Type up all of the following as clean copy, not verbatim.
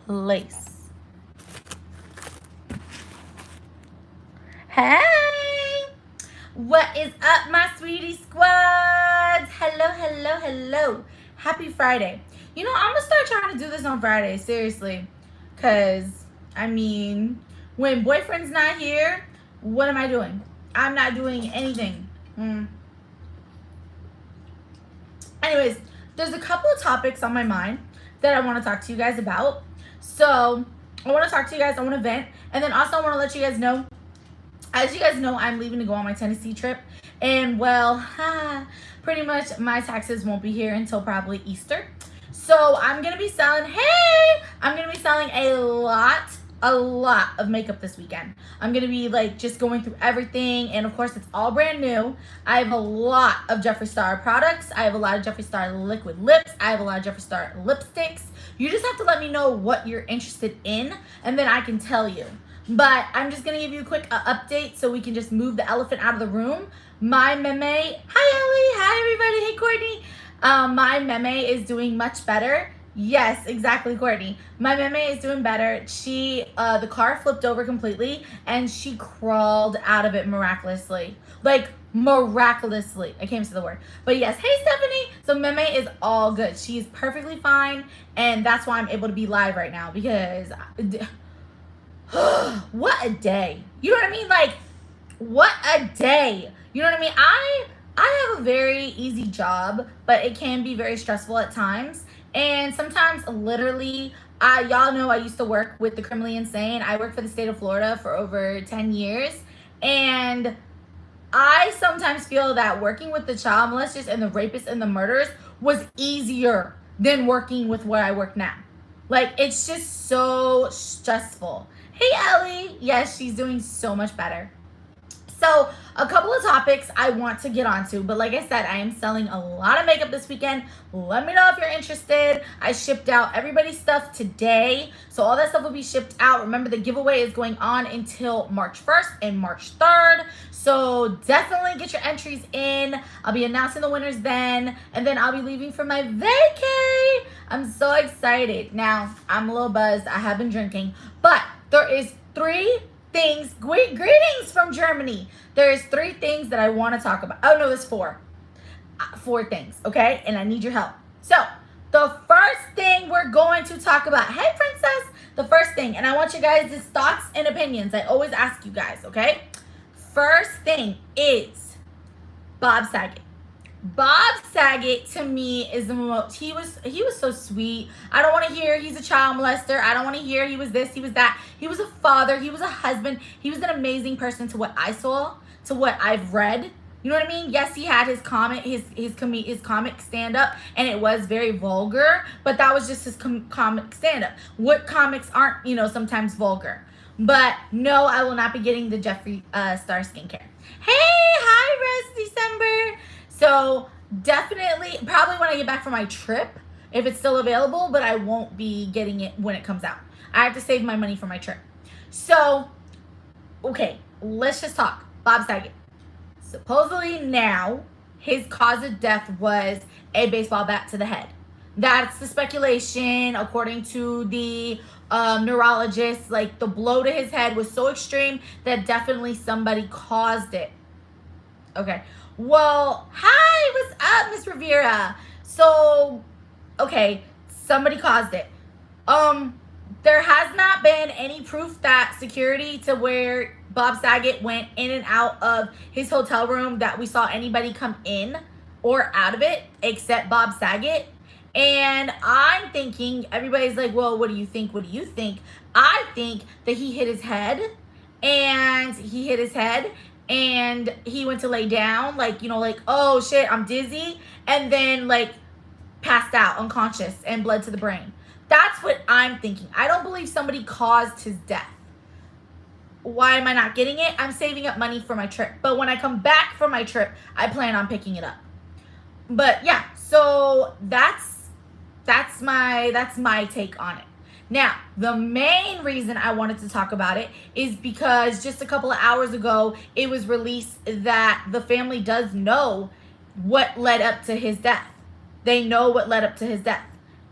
place. Hey! What is up, my sweetie squads? Hello. Happy Friday. You know, I'm gonna start trying to do this on Friday, seriously. Because, when boyfriend's not here, what am I doing? I'm not doing anything. Anyways, there's a couple of topics on my mind that I want to talk to you guys about. So, I want to talk to you guys. I want to vent. And then also I want to let you guys know, as you guys know, I'm leaving to go on my Tennessee trip. And, well, pretty much my taxes won't be here until probably Easter. So, I'm going to be selling a lot of makeup this weekend. I'm gonna be just going through everything, and of course it's all brand new. I have a lot of Jeffree Star products. I have a lot of Jeffree Star liquid lips. I have a lot of Jeffree Star lipsticks. You just have to let me know what you're interested in, and then I can tell you. But I'm just gonna give you a quick update so we can just move the elephant out of the room. My meme, hi Ellie, hi everybody, hey Courtney. My meme is doing much better. Yes, exactly, Courtney. My meme is doing better. She, the car flipped over completely, and she crawled out of it miraculously. Miraculously. I can't even say the word. But yes, hey, Stephanie. So meme is all good. She's perfectly fine, and that's why I'm able to be live right now, because what a day. You know what I mean? What a day. You know what I mean? I have a very easy job, but it can be very stressful at times. And sometimes, literally, y'all know I used to work with the criminally insane. I worked for the state of Florida for over 10 years. And I sometimes feel that working with the child molesters and the rapists and the murderers was easier than working with where I work now. It's just so stressful. Hey, Ellie. Yes, she's doing so much better. So, a couple of topics I want to get onto, but like I said, I am selling a lot of makeup this weekend. Let me know if you're interested. I shipped out everybody's stuff today, so all that stuff will be shipped out. Remember, the giveaway is going on until March 1st and March 3rd, so definitely get your entries in. I'll be announcing the winners then, and then I'll be leaving for my vacay. I'm so excited. Now, I'm a little buzzed. I have been drinking, but there is greetings from Germany. There's 3 things that I want to talk about. Oh no, there's 4 things, okay? And I need your help. So the first thing we're going to talk about, hey princess, the first thing, and I want you guys' thoughts and opinions. I always ask you guys, okay? First thing is Bob Saget. Bob Saget, to me, is the most, he was so sweet. I don't want to hear he's a child molester. I don't want to hear he was this, he was that. He was a father, he was a husband. He was an amazing person to what I saw, to what I've read. You know what I mean? Yes, he had his comic stand-up, and it was very vulgar, but that was just his comic stand-up. What comics aren't, sometimes vulgar? But no, I will not be getting the Jeffree Star skincare. Hey, hi, Rose December. So definitely, probably when I get back from my trip, if it's still available, but I won't be getting it when it comes out. I have to save my money for my trip. So, okay, let's just talk. Bob Saget. Supposedly now, his cause of death was a baseball bat to the head. That's the speculation, according to the neurologist. The blow to his head was so extreme that definitely somebody caused it. Okay. Well, hi, what's up, Miss Rivera? So, okay, somebody caused it. There has not been any proof that security to where Bob Saget went in and out of his hotel room that we saw anybody come in or out of it except Bob Saget. And I'm thinking, everybody's like, well, what do you think? What do you think? I think that he hit his head, and he went to lay down, oh shit, I'm dizzy, and then passed out unconscious and bled to the brain. That's what I'm thinking. I don't believe somebody caused his death. Why am I not getting it? I'm saving up money for my trip, but when I come back from my trip, I plan on picking it up. But yeah, so that's my take on it. Now, the main reason I wanted to talk about it is because just a couple of hours ago, it was released that the family does know what led up to his death. They know what led up to his death.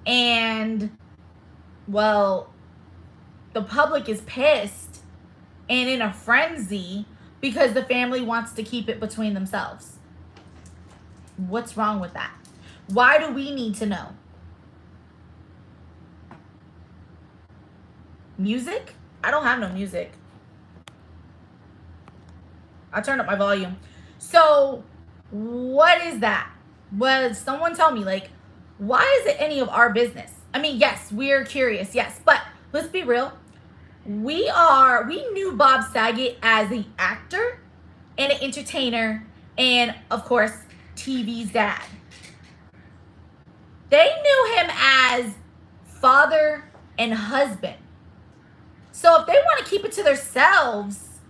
And, well, the public is pissed and in a frenzy because the family wants to keep it between themselves. What's wrong with that? Why do we need to know? Music? I don't have no music. I turned up my volume. So, what is that? Was someone tell me, like, why is it any of our business? I mean, yes, we're curious, yes, but let's be real. We knew Bob Saget as an actor and an entertainer and, of course, TV's dad. They knew him as father and husband. So if they want to keep it to themselves,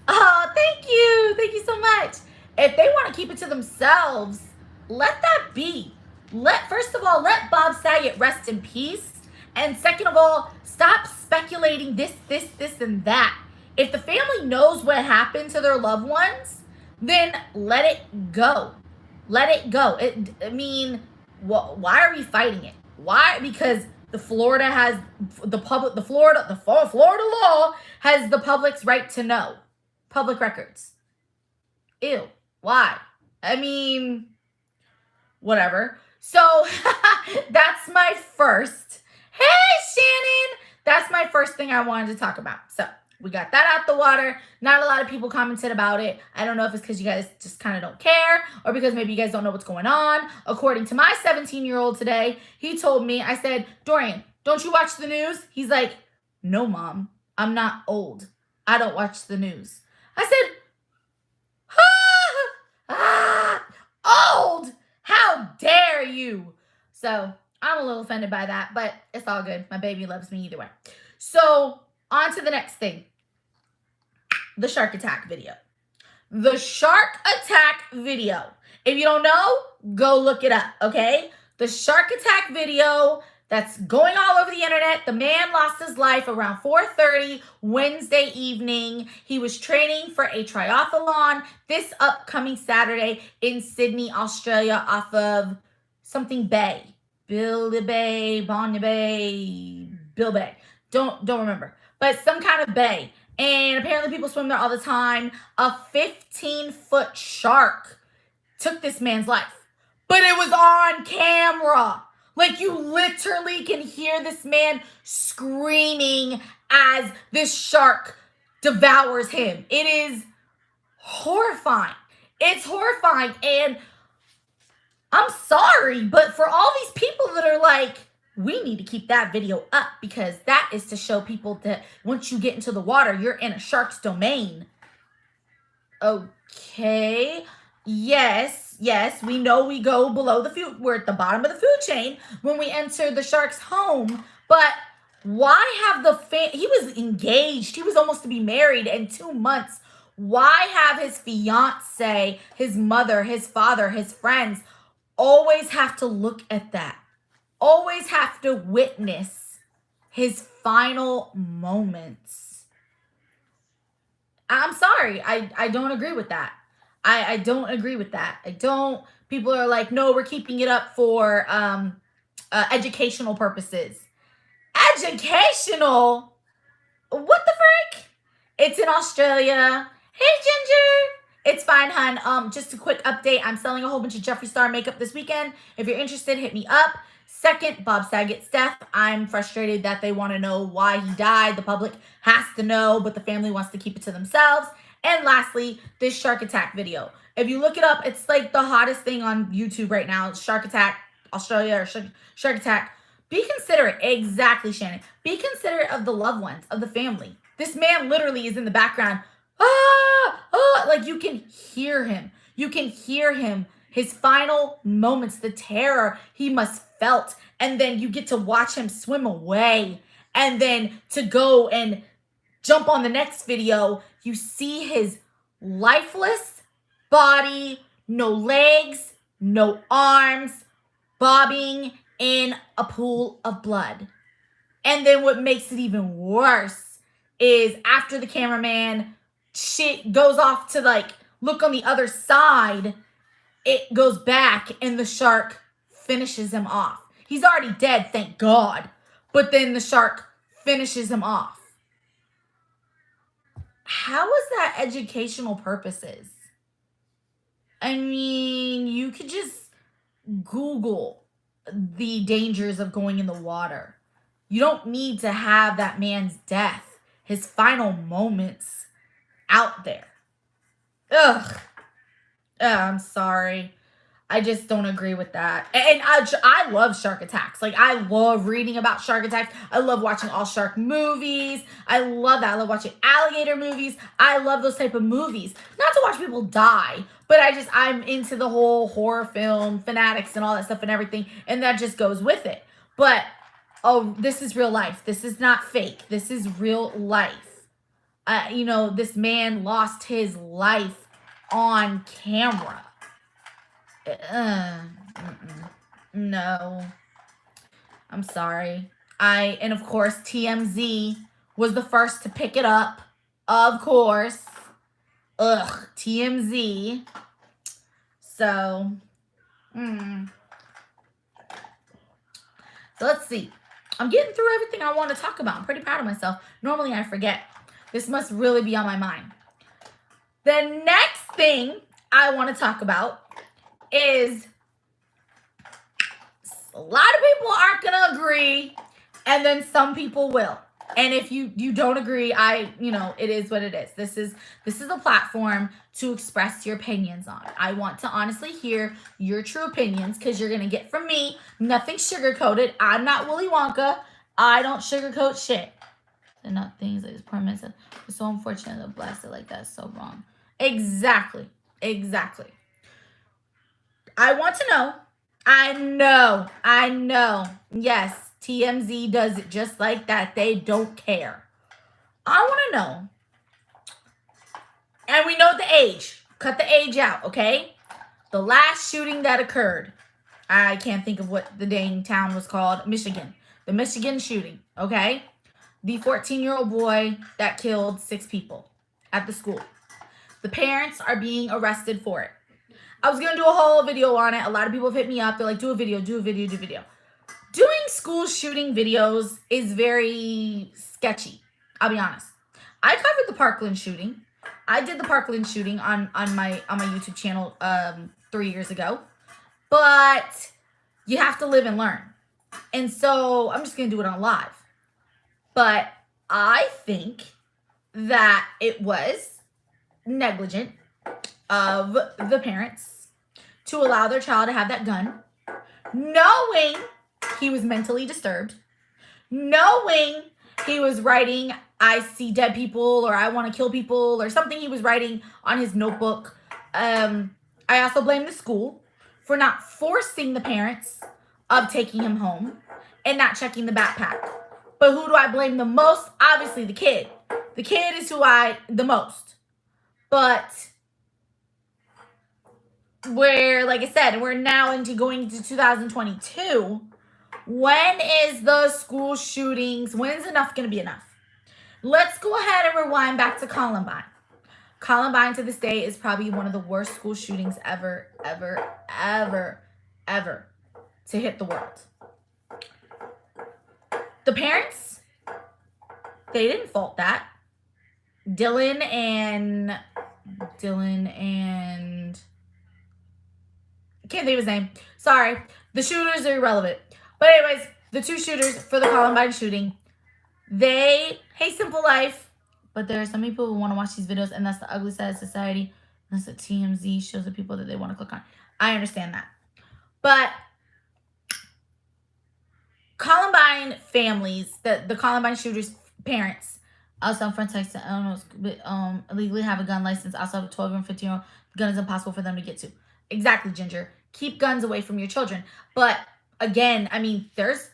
oh, thank you so much. If they want to keep it to themselves, let that be. First of all, let Bob Saget rest in peace. And second of all, stop speculating this, and that. If the family knows what happened to their loved ones, then let it go. Let it go. Why are we fighting it? Why? Because Florida law has the public's right to know. Public records. Ew. Why? I mean, whatever. So that's my first. Hey, Shannon. That's my first thing I wanted to talk about. So we got that out the water. Not a lot of people commented about it. I don't know if it's because you guys just kind of don't care or because maybe you guys don't know what's going on. According to my 17-year-old today, he told me, I said, Dorian, don't you watch the news? He's like, no, Mom, I'm not old. I don't watch the news. I said, old? How dare you? So I'm a little offended by that, but it's all good. My baby loves me either way. So on to the next thing. The shark attack video. The shark attack video. If you don't know, go look it up, okay? The shark attack video that's going all over the internet. The man lost his life around 4:30 Wednesday evening. He was training for a triathlon this upcoming Saturday in Sydney, Australia, off of something Bay. Billy Bay, Bonya Bay, Bill Bay. Don't remember. But some kind of bay. And apparently people swim there all the time. A 15-foot shark took this man's life. But it was on camera. Like, you literally can hear this man screaming as this shark devours him. It is horrifying. It's horrifying. And I'm sorry, but for all these people that are like, we need to keep that video up because that is to show people that once you get into the water, you're in a shark's domain. Okay. Yes, we know we go below the food. We're at the bottom of the food chain when we enter the shark's home. But why have he was engaged. He was almost to be married in 2 months. Why have his fiance, his mother, his father, his friends always have to look at that? Always have to witness his final moments. I'm sorry. I don't agree with that. I don't agree with that. People are like, no, we're keeping it up for educational purposes. Educational? What the frick? It's in Australia. Hey, Ginger. It's fine, hun. Just a quick update. I'm selling a whole bunch of Jeffree Star makeup this weekend. If you're interested, hit me up. Second, Bob Saget's death. I'm frustrated that they want to know why he died. The public has to know, but the family wants to keep it to themselves. And lastly, this shark attack video. If you look it up, it's like the hottest thing on YouTube right now. Shark attack, Australia, or shark attack. Be considerate. Exactly, Shannon. Be considerate of the loved ones, of the family. This man literally is in the background. Like you can hear him. You can hear him. His final moments, the terror he must felt. And then you get to watch him swim away. And then to go and jump on the next video, you see his lifeless body, no legs, no arms, bobbing in a pool of blood. And then what makes it even worse is after the cameraman shit goes off to like look on the other side, it goes back and the shark finishes him off. He's already dead, thank God. But then the shark finishes him off. How is that educational purposes? I mean, you could just Google the dangers of going in the water. You don't need to have that man's death, his final moments out there. Ugh. I'm sorry. I just don't agree with that. And I love shark attacks. Like, I love reading about shark attacks. I love watching all shark movies. I love that. I love watching alligator movies. I love those type of movies. Not to watch people die, but I'm into the whole horror film fanatics and all that stuff and everything. And that just goes with it. But, oh, this is real life. This is not fake. This is real life. This man lost his life on camera. No. I'm sorry. And of course, TMZ was the first to pick it up. Of course. Ugh, TMZ. So, so let's see. I'm getting through everything I want to talk about. I'm pretty proud of myself. Normally I forget. This must really be on my mind. The next thing I want to talk about is a lot of people aren't going to agree, and then some people will. And if you don't agree, it is what it is. This is a platform to express your opinions on. I want to honestly hear your true opinions, because you're going to get from me nothing sugar-coated. I'm not Willy Wonka. I don't sugarcoat shit. They're not things like this. Poor man said, it's so unfortunate to blast it like that. It's so wrong. Exactly. I want to know. I know. Yes, TMZ does it just like that. They don't care. I want to know. And we know the age. Cut the age out, okay? The last shooting that occurred. I can't think of what the dang town was called. Michigan. The Michigan shooting, okay? The 14-year-old boy that killed 6 people at the school. The parents are being arrested for it. I was going to do a whole video on it. A lot of people have hit me up. They're like, do a video. Doing school shooting videos is very sketchy. I'll be honest. I covered the Parkland shooting. I did the Parkland shooting on my YouTube channel 3 years ago. But you have to live and learn. And so I'm just going to do it on live. But I think that it was negligent of the parents to allow their child to have that gun, knowing he was mentally disturbed, knowing he was writing, I see dead people, or I want to kill people, or something he was writing on his notebook. I also blame the school for not forcing the parents of taking him home and not checking the backpack. But who do I blame the most? Obviously, the kid. The kid is the most. But like I said, we're now going into 2022. When is the school shootings? When's enough going to be enough? Let's go ahead and rewind back to Columbine. Columbine to this day is probably one of the worst school shootings ever to hit the world. The parents, they didn't fault that. Dylan and I can't think of his name. Sorry. The shooters are irrelevant. But anyways, the 2 shooters for the Columbine shooting, they hate simple life. But there are some people who want to watch these videos, and that's the ugly side of society. That's what TMZ shows the people that they want to click on. I understand that. But Columbine families, the Columbine shooters' parents, also in front Texas, I don't know, but illegally have a gun license, also have a 12 and 15-year-old. The gun is impossible for them to get to. Exactly, Ginger. Keep guns away from your children. But again, I mean, there's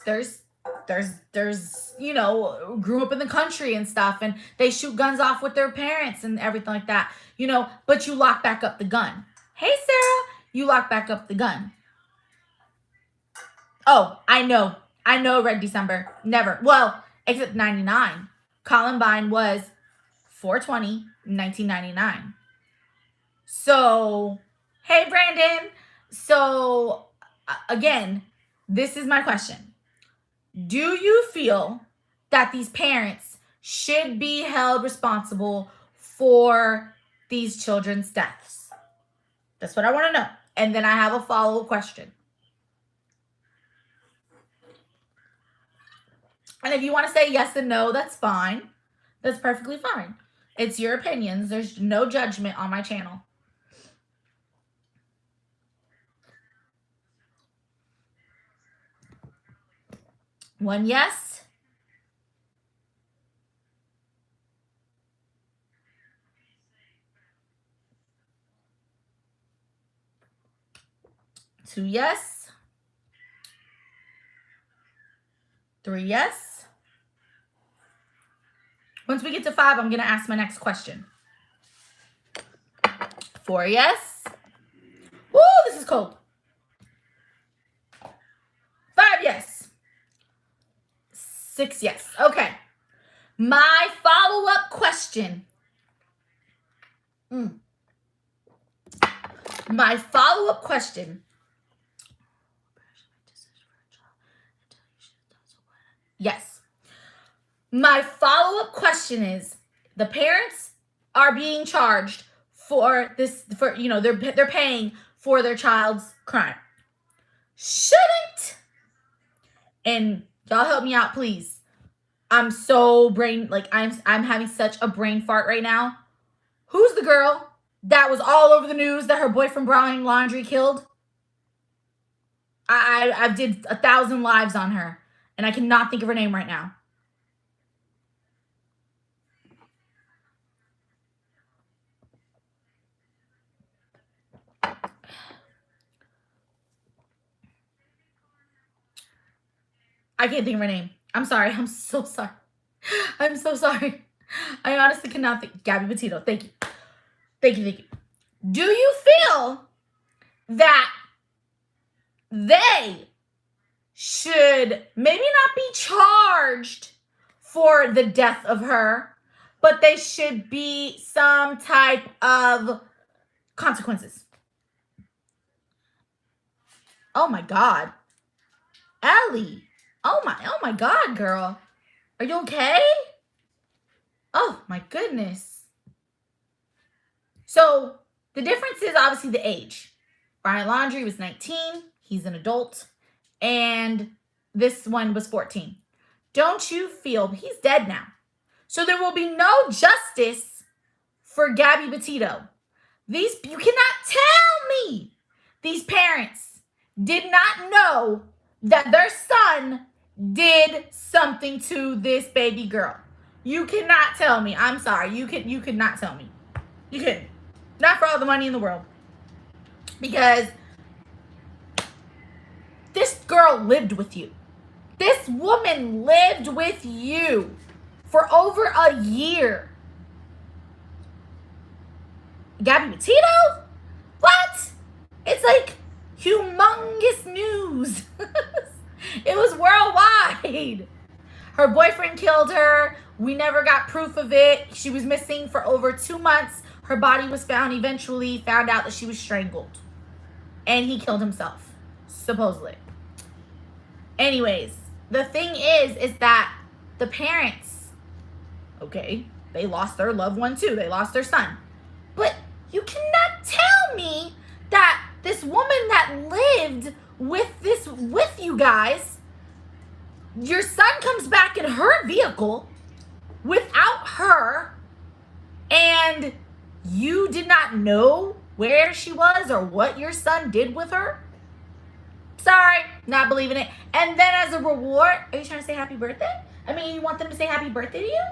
grew up in the country and stuff, and they shoot guns off with their parents and everything like that, but you lock back up the gun. Hey, Sarah, you lock back up the gun. Oh, I know, Red December. Never. Well, except 99. Columbine was 4/20, 1999. So, hey, Brandon. So, again, this is my question. Do you feel that these parents should be held responsible for these children's deaths? That's what I want to know. And then I have a follow-up question. And if you want to say yes and no, that's fine. That's perfectly fine. It's your opinions. There's no judgment on my channel. One yes. Two yes. Three yes. Once we get to 5, I'm going to ask my next question. 4 yes. Woo, this is cold. 5 yes. 6 yes. Okay. My follow-up question. My follow-up question. Yes. My follow-up question is, the parents are being charged for this, for, you know, they're paying for their child's crime. Shouldn't, and y'all help me out, please. I'm so I'm having such a brain fart right now. Who's the girl that was all over the news that her boyfriend Brian Laundrie killed? I did 1,000 lives on her, and I cannot think of her name right now. I can't think of her name. I'm sorry. I'm so sorry. I'm so sorry. I honestly cannot think. Gabby Petito. Thank you. Thank you. Thank you. Do you feel that they should maybe not be charged for the death of her, but they should be some type of consequences? Oh my God. Ellie. Oh my God, girl. Are you okay? Oh my goodness. So the difference is obviously the age. Brian Laundrie was 19. He's an adult. And this one was 14. Don't you feel, he's dead now. So there will be no justice for Gabby Petito. You cannot tell me these parents did not know that their son did something to this baby girl. You cannot tell me. I'm sorry. You could not tell me. You couldn't. Not for all the money in the world. Because this girl lived with you. This woman lived with you for over a year. Gabby Petito? What? It's like humongous news. It was worldwide. Her boyfriend killed her. We never got proof of it. She was missing for over 2 months. Her body was found eventually. Found out that she was strangled. And he killed himself, supposedly. Anyways, the thing is that the parents, okay, they lost their loved one too. They lost their son. But you cannot tell me that this woman that lived with you guys, your son comes back in her vehicle without her, and you did not know where she was or what your son did with her? Sorry, not believing it. And then as a reward, are you trying to say happy birthday? I mean, you want them to say happy birthday to you?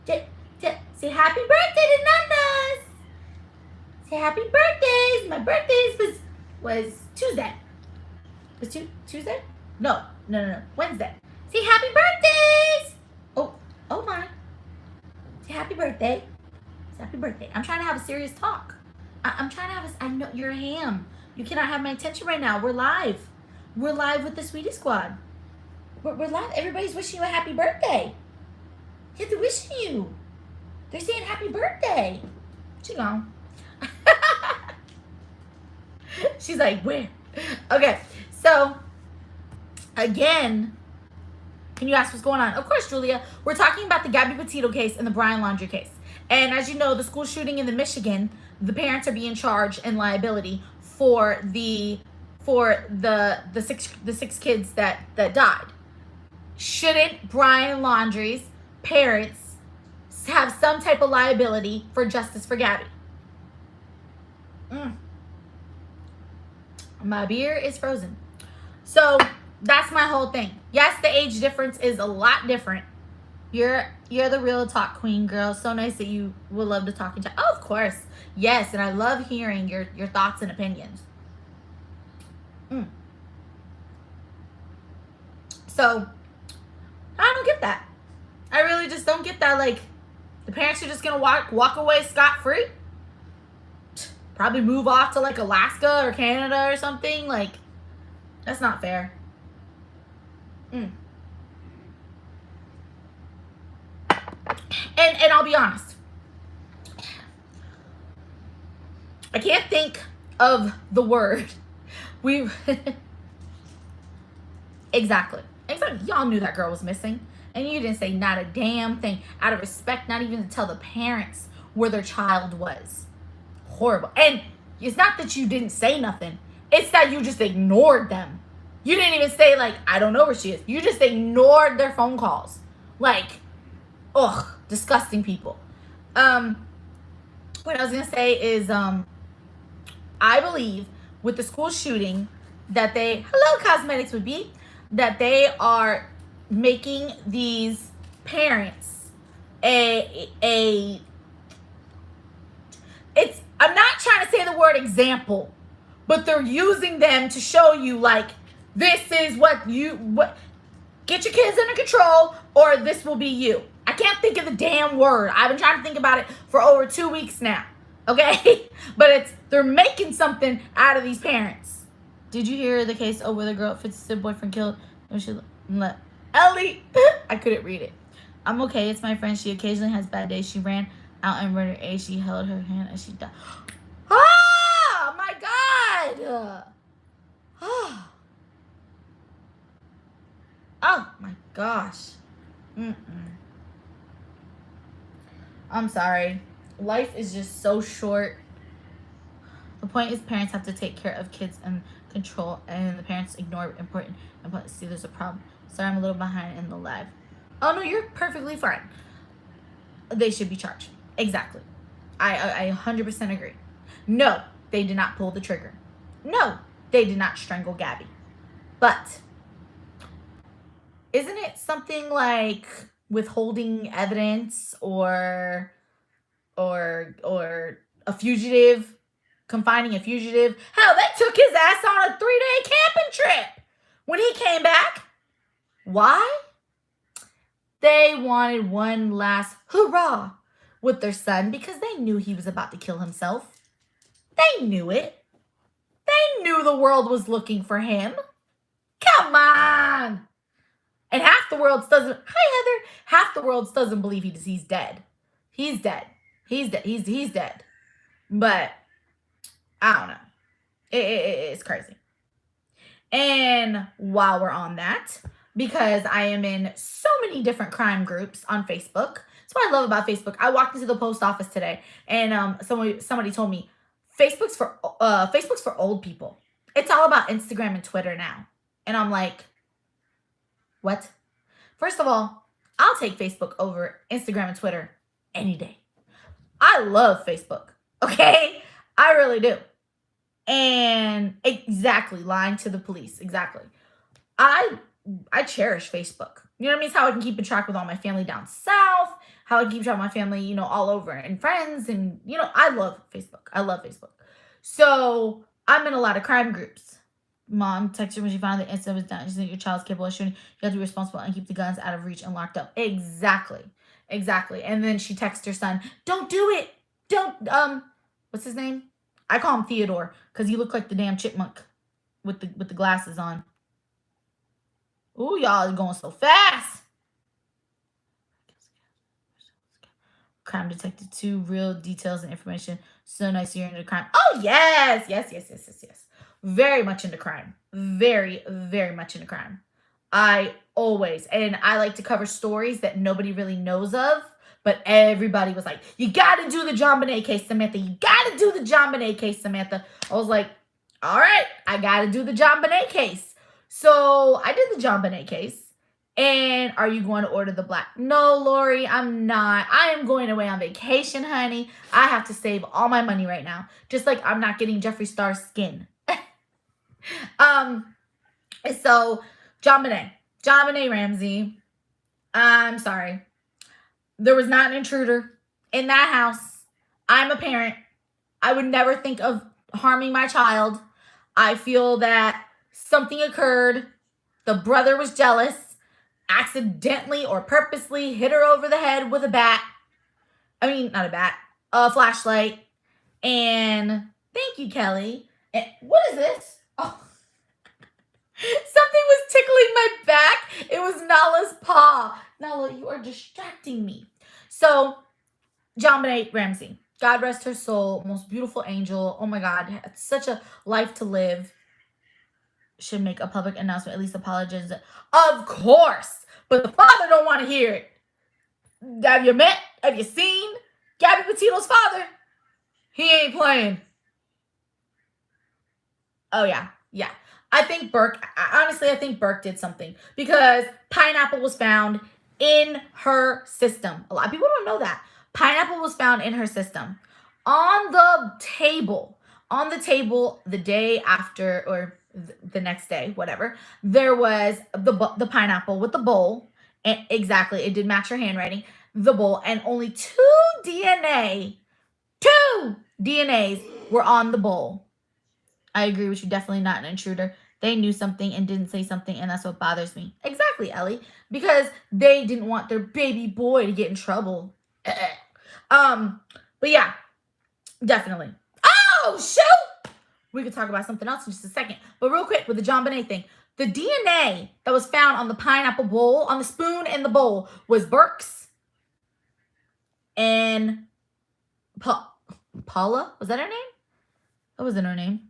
Say happy birthday to Nandas. Say happy birthdays. My birthdays was Tuesday. Was Tuesday? No. Wednesday. Say happy birthdays. Oh my. Say happy birthday. Say happy birthday. I'm trying to have a serious talk. I'm trying to have I know you're a ham. You cannot have my attention right now. We're live. We're live with the Sweetie Squad. We're live. Everybody's wishing you a happy birthday. Yeah, they're wishing you. They're saying happy birthday. She gone. She's like, where? Okay, so again, And you ask what's going on. Of course, Julia, we're talking about the Gabby Petito case and the Brian Laundrie case. And as you know, the school shooting in the Michigan, the parents are being charged in liability for the six kids that died. Shouldn't Brian Laundrie's parents have some type of liability for justice for Gabby? My beer is frozen. So that's my whole thing. Yes, the age difference is a lot different. You're the real talk queen, girl. So nice that you would love to talk and chat. Oh, of course. Yes, and I love hearing your thoughts and opinions. So I don't get that. I really just don't get that. Like, the parents are just gonna walk away scot-free? Probably move off to like Alaska or Canada or something. Like, that's not fair. And I'll be honest, I can't think of the word. Exactly. Y'all knew that girl was missing, and you didn't say not a damn thing out of respect, not even to tell the parents where their child was. Horrible. And it's not that you didn't say nothing, it's that you just ignored them. You didn't even say, like, I don't know where she is. You just ignored their phone calls. Like, ugh, disgusting people. What I was gonna say is, I believe with the school shooting that hello cosmetics would be, that they are making these parents I'm not trying to say the word example, but they're using them to show you, like, this is what get your kids under control, or this will be you. I can't think of the damn word. I've been trying to think about it for over 2 weeks now. Okay? But they're making something out of these parents. Did you hear the case where the girl 50 boyfriend killed when she let Ellie? I couldn't read it. I'm okay. It's my friend. She occasionally has bad days. She ran out and murdered A. She held her hand and she died. Oh my God. Oh my gosh. I'm sorry. Life is just so short. The point is parents have to take care of kids and control, and the parents ignore important. See, there's a problem. Sorry, I'm a little behind in the live. Oh no, you're perfectly fine. They should be charged. Exactly. I 100% agree. No, they did not pull the trigger. No, they did not strangle Gabby. But isn't it something like withholding evidence or a fugitive, confining a fugitive? Hell, they took his ass on a 3-day camping trip when he came back. Why? They wanted one last hurrah with their son because they knew he was about to kill himself. They knew it. They knew the world was looking for him. Come on. And half the world doesn't. Hi, Heather. Half the world doesn't believe he's dead. He's dead. He's dead. He's dead. But I don't know. It's crazy. And while we're on that, because I am in so many different crime groups on Facebook. That's what I love about Facebook. I walked into the post office today, and somebody told me Facebook's for old people. It's all about Instagram and Twitter now. And I'm like, what? First of all, I'll take Facebook over Instagram and Twitter any day. I love Facebook. Okay? I really do. And exactly, lying to the police. Exactly. I cherish Facebook. You know what I mean? It's how I can keep in track with all my family down south, how I can keep track with my family, all over, and friends. And, I love Facebook. I love Facebook. So I'm in a lot of crime groups. Mom texted when she found the incident was done. She said your child's capable of shooting. You have to be responsible and keep the guns out of reach and locked up. Exactly. And then she texted her son, don't do it. Don't, what's his name? I call him Theodore because he looked like the damn chipmunk with the glasses on. Ooh, y'all are going so fast. Crime Detective 2, real details and information. So nice you're into crime. Oh, yes. Very much into crime. Very, very much into crime. I always, and I like to cover stories that nobody really knows of, but everybody was like, you got to do the John Bonet case, Samantha. You got to do the John Bonet case, Samantha. I was like, all right, I got to do the John Bonet case. So I did the John Bonet case. And are you going to order the black? No, Lori, I'm not. I am going away on vacation, honey. I have to save all my money right now. Just like I'm not getting Jeffree Star's skin. So John Bonet Ramsey. I'm sorry. There was not an intruder in that house. I'm a parent. I would never think of harming my child. I feel that something occurred. The brother was jealous, accidentally or purposely hit her over the head with a bat. I mean, not a bat, a flashlight. And thank you, Kelly. And what is this? Oh, something was tickling my back. It was Nala's paw. Nala, you are distracting me. So, John Bonet Ramsey, God rest her soul, most beautiful angel. Oh my God, had such a life to live. Should make a public announcement, at least apologize. Of course, but the father don't want to hear it. Have you met? Have you seen Gabby Petito's father? He ain't playing. Oh yeah. I think Burke, honestly, I think Burke did something because pineapple was found in her system. A lot of people don't know that. Pineapple was found in her system. On the table the day after or the next day, whatever, there was the pineapple with the bowl. And exactly, it did match her handwriting. The bowl, and only two DNAs were on the bowl. I agree with you. Definitely not an intruder. They knew something and didn't say something, and that's what bothers me. Exactly, Ellie. Because they didn't want their baby boy to get in trouble. But yeah, definitely. Oh, shoot! We could talk about something else in just a second. But real quick, with the John Bonet thing, the DNA that was found on the pineapple bowl, on the spoon in the bowl, was Burke's and Paula. Was that her name? That wasn't her name.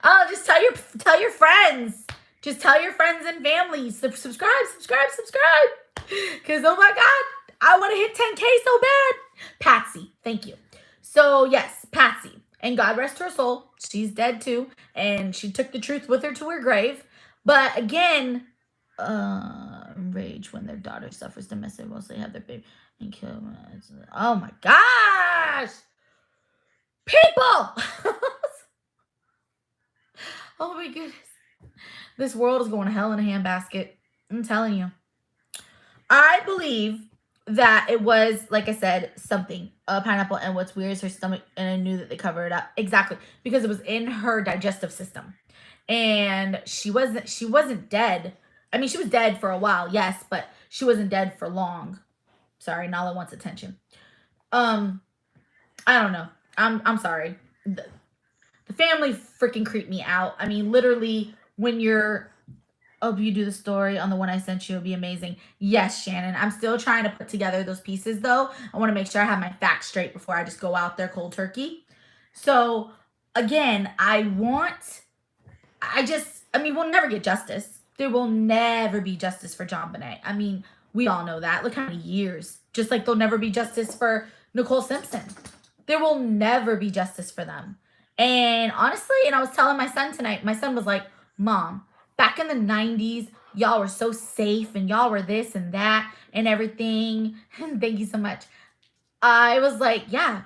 Oh, just tell your friends. Just tell your friends and family. Subscribe. Because, oh my God, I want to hit 10K so bad. Patsy, thank you. So, yes, Patsy. And God rest her soul. She's dead too. And she took the truth with her to her grave. But again, rage when their daughter suffers domestic violence, they have their baby and kill them. Oh my gosh. People! Oh my goodness. This world is going to hell in a handbasket. I'm telling you. I believe that it was, like I said, something. Pineapple, and what's weird is her stomach, and I knew that they covered it up. Exactly. Because it was in her digestive system. And she wasn't dead. I mean, she was dead for a while, yes, but she wasn't dead for long. Sorry, Nala wants attention. I don't know. I'm sorry. The family freaking creeped me out. I mean, literally, when you're... Oh, you do the story on the one I sent you. It'll be amazing. Yes, Shannon. I'm still trying to put together those pieces, though. I want to make sure I have my facts straight before I just go out there cold turkey. So, again, we'll never get justice. There will never be justice for John Bonet. I mean, we all know that. Look how many years. Just like there'll never be justice for Nicole Simpson. There will never be justice for them. And honestly, and I was telling my son tonight, my son was like, Mom, back in the 90s, y'all were so safe and y'all were this and that and everything. Thank you so much. I was like, yeah,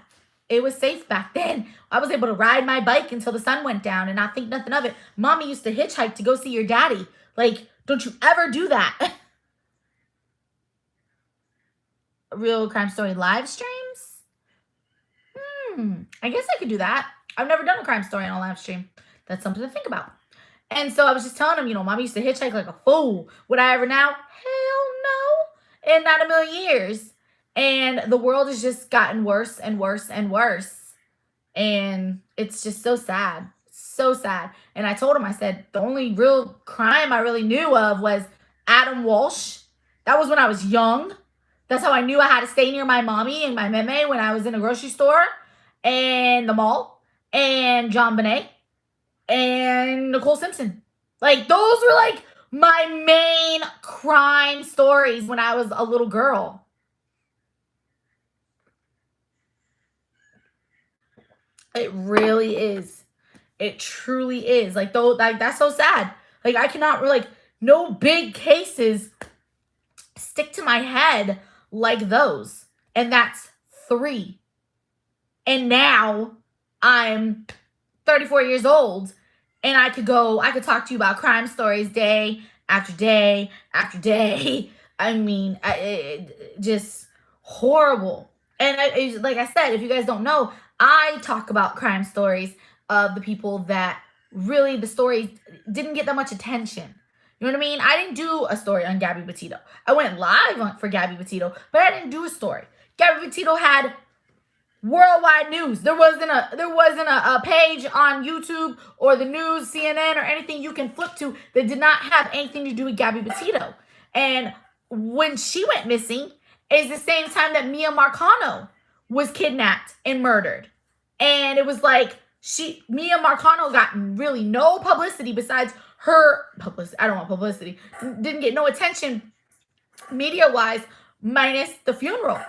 it was safe back then. I was able to ride my bike until the sun went down and not think nothing of it. Mommy used to hitchhike to go see your daddy. Like, don't you ever do that. Real crime story live streams? I guess I could do that. I've never done a crime story on a live stream. That's something to think about. And so I was just telling him, Mommy used to hitchhike like a fool. Would I ever now? Hell no. And not a million years. And the world has just gotten worse and worse and worse. And it's just so sad. So sad. And I told him, I said, the only real crime I really knew of was Adam Walsh. That was when I was young. That's how I knew I had to stay near my mommy and my meme when I was in a grocery store and the mall. And John Bonet. and Nicole Simpson. Like, those were like my main crime stories when I was a little girl. It really is. It truly is. Like, though, like, that's so sad. Like, I cannot, like, no big cases stick to my head like those. And that's 3. And now I'm 34 years old, and I could talk to you about crime stories day after day after day. I mean, just horrible. And like I said, if you guys don't know, I talk about crime stories of the people that really the stories didn't get that much attention. You know what I mean? I didn't do a story on Gabby Petito. I went live for Gabby Petito, but I didn't do a story. Gabby Petito had worldwide news. There wasn't a page on YouTube or the news, CNN, or anything you can flip to that did not have anything to do with Gabby Petito. And when she went missing is the same time that Mia Marcano was kidnapped and murdered. And it was like Mia Marcano got really no publicity besides her publicity. I don't want publicity. Didn't get no attention media-wise, minus the funeral.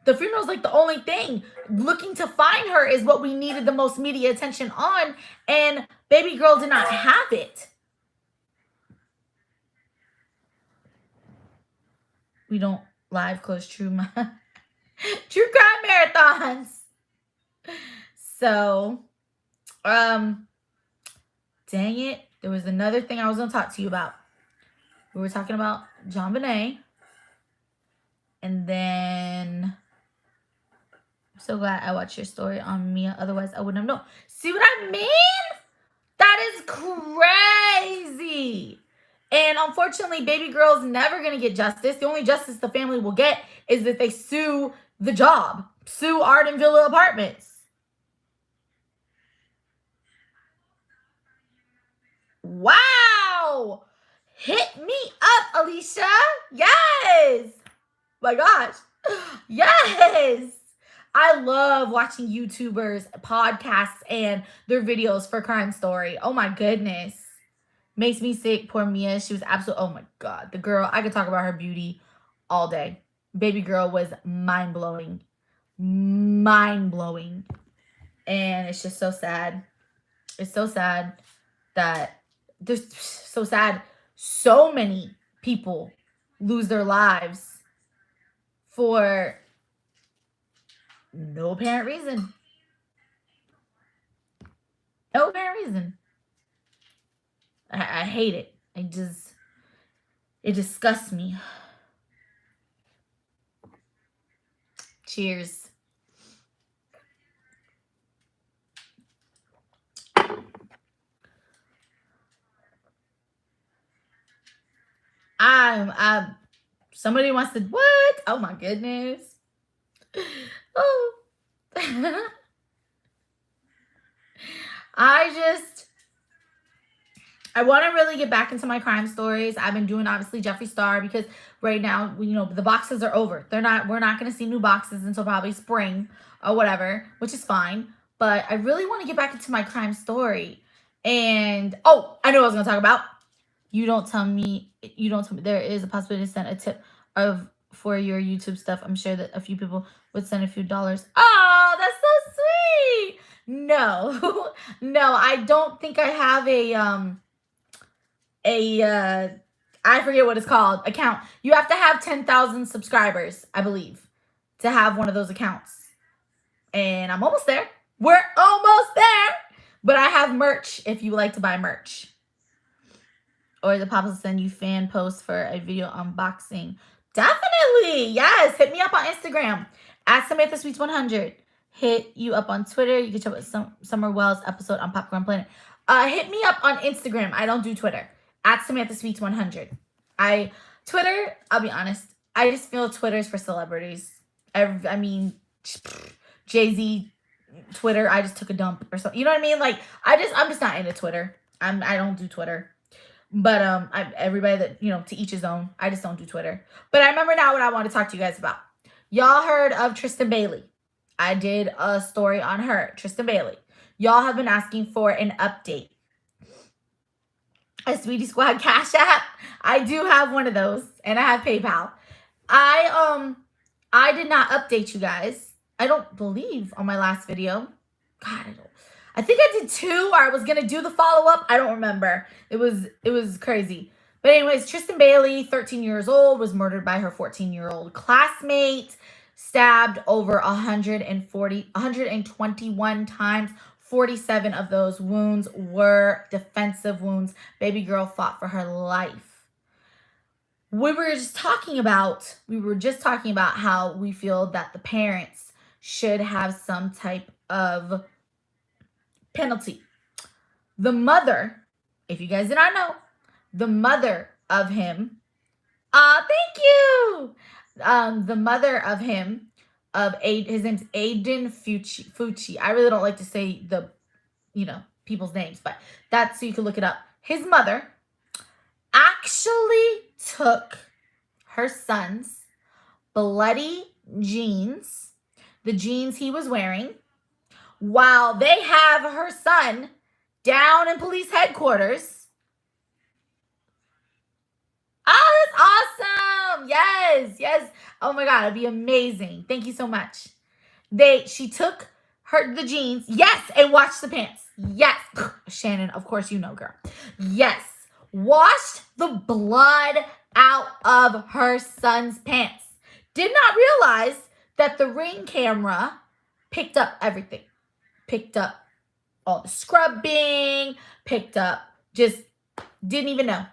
The funeral's like the only thing. Looking to find her is what we needed the most media attention on, and baby girl did not have it. We don't live close true crime marathons. So, dang it. There was another thing I was going to talk to you about. We were talking about JonBenet. And then, I'm so glad I watched your story on Mia. Otherwise, I wouldn't have known. See what I mean? That is crazy. And unfortunately, baby girl's never going to get justice. The only justice the family will get is that they sue the job. Sue Arden Villa Apartments. Wow. Hit me up, Alicia. Yes. My gosh. Yes. I love watching YouTubers, podcasts, and their videos for Crime Story. Oh my goodness. Makes me sick. Poor Mia. She was absolutely, oh my God. The girl, I could talk about her beauty all day. Baby girl was mind-blowing. Mind-blowing. And it's just so sad. It's so sad that there's so sad. So many people lose their lives for no apparent reason. No apparent reason. I hate it. It disgusts me. Cheers. Somebody wants to, what? Oh my goodness. Oh. I want to really get back into my crime stories. I've been doing obviously Jeffree Star because right now, the boxes are over. We're not going to see new boxes until probably spring or whatever, which is fine. But I really want to get back into my crime story. And, oh, I know what I was going to talk about. You don't tell me there is a possibility to send a tip for your YouTube stuff. I'm sure that a few people would send a few dollars. Oh, that's so sweet. No, no, I don't think I have I forget what it's called, account. You have to have 10,000 subscribers, I believe, to have one of those accounts. And I'm almost there. We're almost there. But I have merch if you would like to buy merch. Or the Pops will send you fan posts for a video unboxing. Definitely. Yes. Hit me up on Instagram at Samantha Sweets 100. Hit you up on Twitter. You can check out Summer Wells episode on Popcorn Planet. Hit me up on Instagram. I don't do Twitter. At Samantha Sweets 100. Twitter, I'll be honest, I just feel Twitter's for celebrities. I mean, Jay-Z Twitter, I just took a dump or something. You know what I mean? Like, I'm just not into Twitter. I don't do Twitter. But everybody that, to each his own. I just don't do Twitter. But I remember now what I want to talk to you guys about. Y'all heard of Tristan Bailey. I did a story on her, Tristan Bailey. Y'all have been asking for an update. a Sweetie Squad Cash App. I do have one of those, and I have PayPal. I did not update you guys. I don't believe on my last video. God, I think I did 2, or I was gonna do the follow-up. I don't remember. It was crazy. But anyways, Tristan Bailey, 13 years old, was murdered by her 14-year-old classmate, stabbed over 121 times. 47 of those wounds were defensive wounds. Baby girl fought for her life. We were just talking about how we feel that the parents should have some type of penalty. The mother, if you guys did not know, the mother of him, thank you. The mother of him, his name's Aiden Fucci. I really don't like to say the, people's names, but that's so you can look it up. His mother actually took her son's bloody jeans, the jeans he was wearing, while they have her son down in police headquarters. Oh, that's awesome. Yes. Oh my God, it'd be amazing. Thank you so much. She took the jeans, yes, and washed the pants. Yes. Shannon, of course you know, girl. Yes. Washed the blood out of her son's pants. Did not realize that the Ring camera picked up everything. Picked up all the scrubbing, just didn't even know.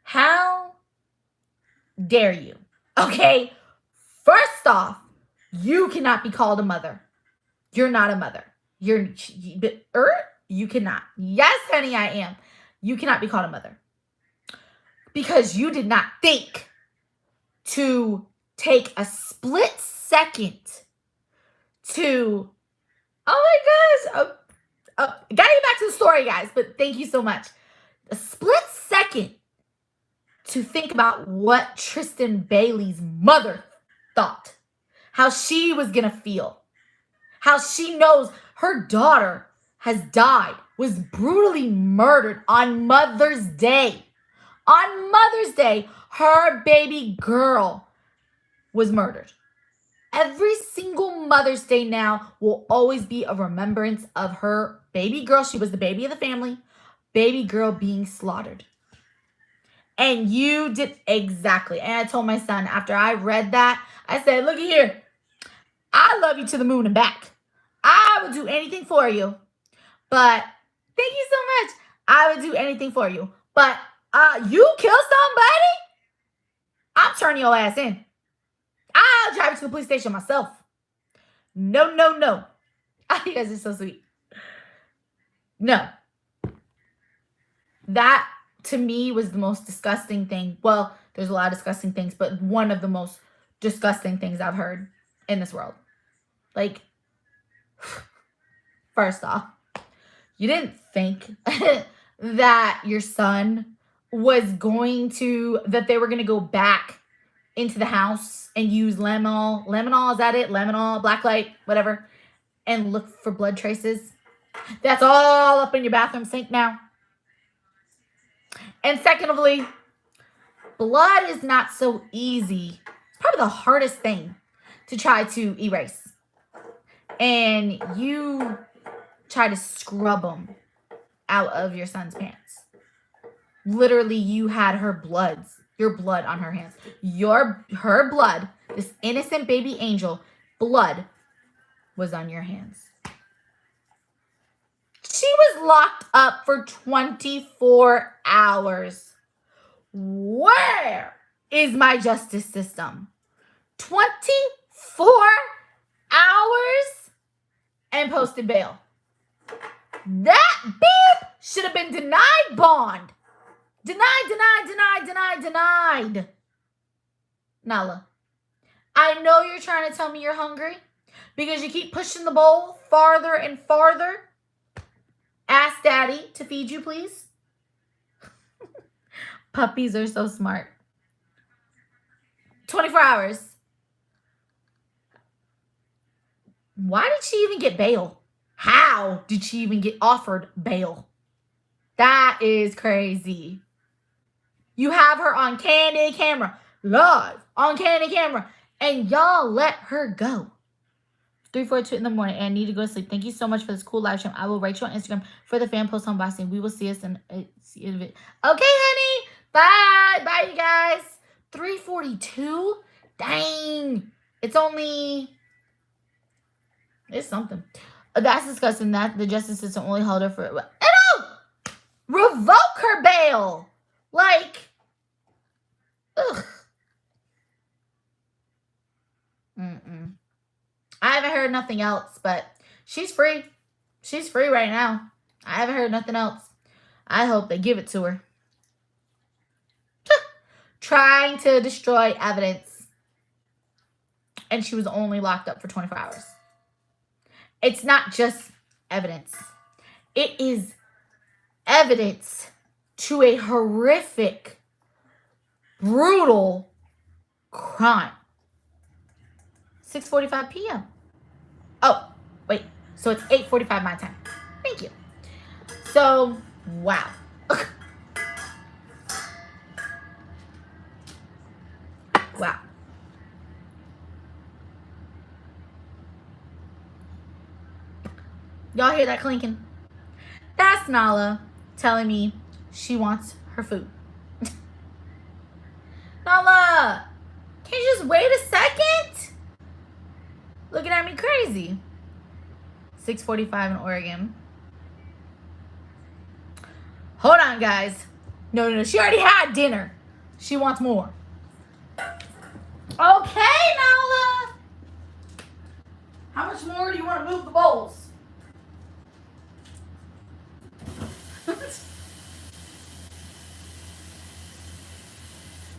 How dare you? Okay, first off, you cannot be called a mother. You're not a mother. You cannot. Yes, honey, I am. You cannot be called a mother. Because you did not think to take a split second to, oh my gosh, gotta get back to the story, guys, but thank you so much. A split second to think about what Tristan Bailey's mother thought, how she was gonna feel, how she knows her daughter has died, was brutally murdered on Mother's Day. On Mother's Day, her baby girl was murdered. Every single Mother's Day now will always be a remembrance of her baby girl. She was the baby of the family, baby girl being slaughtered. And you did exactly. And I told my son after I read that, I said, look at here. I love you to the moon and back. I would do anything for you. But thank you so much. I would do anything for you. But you kill somebody, I'm turning your ass in. I'll drive you to the police station myself. No. You guys are so sweet. No. That, to me, was the most disgusting thing. Well, there's a lot of disgusting things, but one of the most disgusting things I've heard in this world. Like, first off, you didn't think that your son was that they were going to go back into the house and use Lemonol, is that it? Lemonol, Blacklight, whatever, and look for blood traces. That's all up in your bathroom sink now. And secondly, blood is not so easy. It's probably the hardest thing to try to erase. And you try to scrub them out of your son's pants. Literally, you had your blood on her hands. Her blood, this innocent baby angel, blood was on your hands. She was locked up for 24 hours. Where is my justice system? 24 hours and posted bail. That beep should have been denied bond. Denied. Nala, I know you're trying to tell me you're hungry because you keep pushing the bowl farther and farther. Ask Daddy to feed you, please. Puppies are so smart. 24 hours. Why did she even get bail? How did she even get offered bail? That is crazy. You have her on candid camera, live on candid camera, and y'all let her go. 3:42 in the morning, and I need to go to sleep. Thank you so much for this cool live stream. I will write you on Instagram for the fan post unboxing. We will see us in a bit. Okay, honey. Bye. Bye, you guys. 3:42? Dang. It's something. That's disgusting. That the justice system only held her for... No! Revoke her bail. Like... Ugh. I haven't heard nothing else, but she's free. She's free right now. I haven't heard nothing else. I hope they give it to her. Trying to destroy evidence. And she was only locked up for 24 hours. It's not just evidence. It is evidence to a horrific, brutal crime. 6:45 p.m. Oh, wait. So it's 8:45 my time. Thank you. So, wow. Wow. Y'all hear that clinking? That's Nala telling me she wants her food. Nala, can you just wait a second? Looking at me crazy. 6:45 in Oregon. Hold on, guys. No. She already had dinner. She wants more. Okay, Nala. How much more do you want to move the bowls?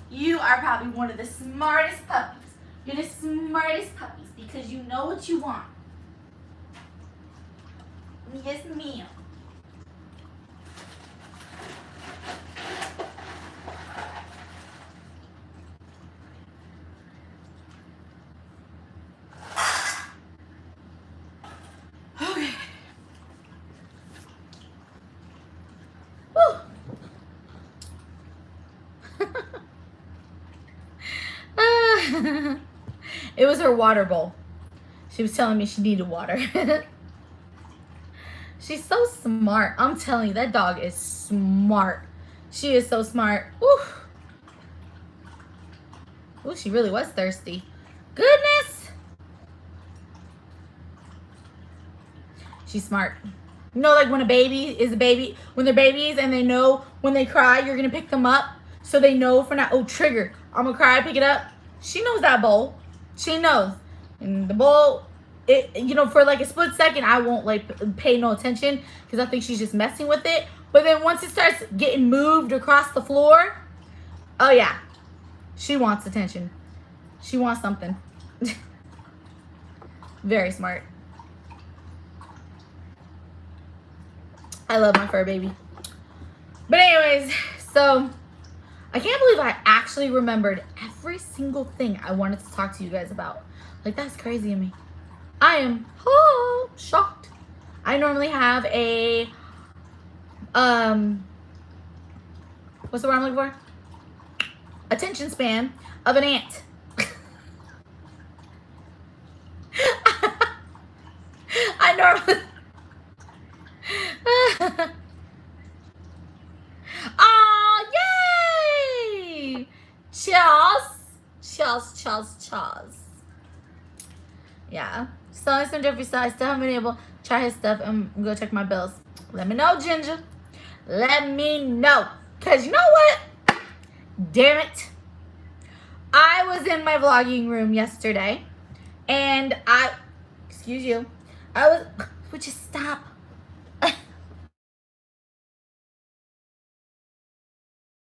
You are probably one of the smartest puppies. You're the smartest puppies because you know what you want. Yes, ma'am. Okay. Woo. It was her water bowl. She was telling me she needed water. She's so smart. I'm telling you, that dog is smart. She is so smart. Ooh, she really was thirsty. Goodness. She's smart. You know, like when a baby is a baby, when they're babies and they know when they cry, you're going to pick them up. So they know for not, oh, trigger. I'm going to cry, pick it up. She knows that bowl. She knows. And the bowl, you know, for like a split second, I won't like pay no attention because I think she's just messing with it. But then once it starts getting moved across the floor, oh yeah, she wants attention. She wants something. Very smart. I love my fur baby. But anyways, so I can't believe I actually remembered every single thing I wanted to talk to you guys about. Like, that's crazy of me. I am shocked. I normally have a, what's the word I'm looking for? Attention span of an ant. I normally... Oh, yay! Cheers. Yeah. So it's been Jeffrey, so I still haven't been able to try his stuff and go check my bills. Let me know, Ginger. Let me know. Because you know what? Damn it. I was in my vlogging room yesterday. And excuse you. Would you stop?